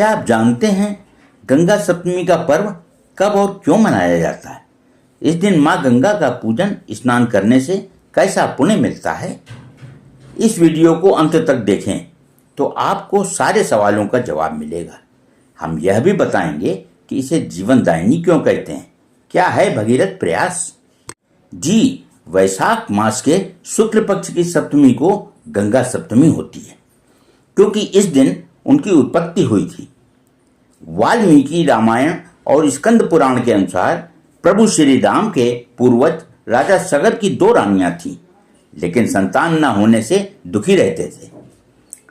क्या आप जानते हैं गंगा सप्तमी का पर्व कब और क्यों मनाया जाता है? इस दिन माँ गंगा का पूजन स्नान करने से कैसा पुण्य मिलता है? इस वीडियो को अंत तक देखें तो आपको सारे सवालों का जवाब मिलेगा। हम यह भी बताएंगे कि इसे जीवनदायिनी क्यों कहते हैं, क्या है भगीरथ प्रयास। जी, वैशाख मास के शुक्ल पक्ष की सप्तमी को गंगा सप्तमी होती है, क्योंकि इस दिन उनकी उत्पत्ति हुई थी। वाल्मीकि रामायण और स्कंद पुराण के अनुसार प्रभु श्री राम के पूर्वज राजा सगर की 2 रानियां थीं, लेकिन संतान न होने से दुखी रहते थे।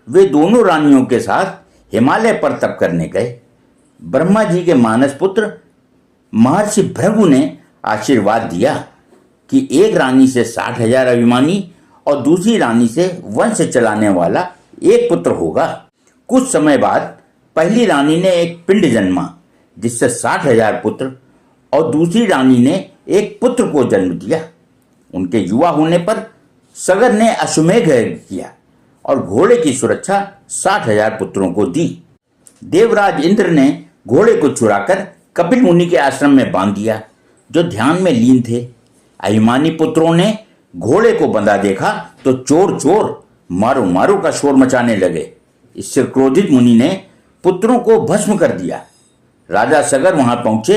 वे दोनों रानियों के साथ हिमालय पर तप करने गए। ब्रह्मा जी के मानस पुत्र महर्षि भृगु ने आशीर्वाद दिया कि एक रानी से 60,000 अभिमानी और दूसरी रानी से वंश चलाने वाला एक पुत्र होगा। कुछ समय बाद पहली रानी ने एक पिंड जन्मा जिससे 60,000 पुत्र और दूसरी रानी ने एक पुत्र को जन्म दिया। उनके युवा होने पर सगर ने अश्वमेध यज्ञ किया और घोड़े की सुरक्षा 60,000 पुत्रों को दी। देवराज इंद्र ने घोड़े को चुराकर कपिल मुनि के आश्रम में बांध दिया, जो ध्यान में लीन थे। अभिमानी पुत्रों ने घोड़े को बंधा देखा तो चोर चोर मारो मारो का शोर मचाने लगे। इससे क्रोधित मुनि ने पुत्रों को भस्म कर दिया। राजा सगर वहां पहुंचे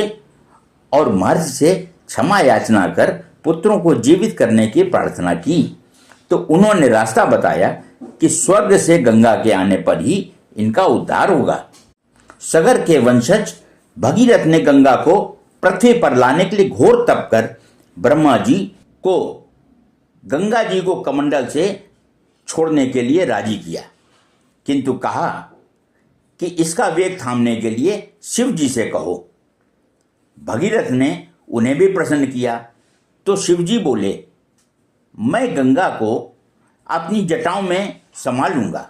और महर्षि से क्षमा याचना कर पुत्रों को जीवित करने की प्रार्थना की, तो उन्होंने रास्ता बताया कि स्वर्ग से गंगा के आने पर ही इनका उद्धार होगा। सगर के वंशज भगीरथ ने गंगा को पृथ्वी पर लाने के लिए घोर तप कर ब्रह्मा जी को गंगा जी को कमंडल से छोड़ने के लिए राजी किया, किंतु कहा कि इसका वेग थामने के लिए शिव जी से कहो। भगीरथ ने उन्हें भी प्रसन्न किया, तो शिव जी बोले, मैं गंगा को अपनी जटाओं में समा लूंगा।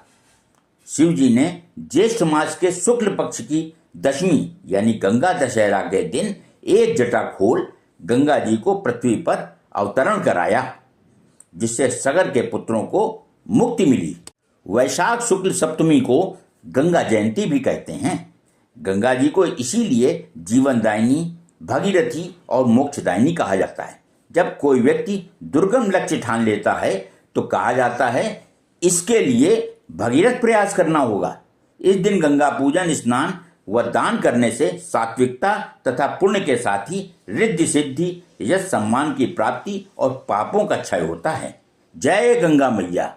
शिव जी ने ज्येष्ठ मास के शुक्ल पक्ष की दशमी यानी गंगा दशहरा के दिन एक जटा खोल गंगा जी को पृथ्वी पर अवतरण कराया, जिससे सगर के पुत्रों को मुक्ति मिली। वैशाख शुक्ल सप्तमी को गंगा जयंती भी कहते हैं। गंगा जी को इसीलिए जीवनदायिनी, भगीरथी और मोक्षदायिनी कहा जाता है। जब कोई व्यक्ति दुर्गम लक्ष्य ठान लेता है तो कहा जाता है इसके लिए भगीरथ प्रयास करना होगा। इस दिन गंगा पूजन, स्नान व दान करने से सात्विकता तथा पुण्य के साथ ही रिद्धि सिद्धि, यश सम्मान की प्राप्ति और पापों का क्षय होता है। जय गंगा मैया।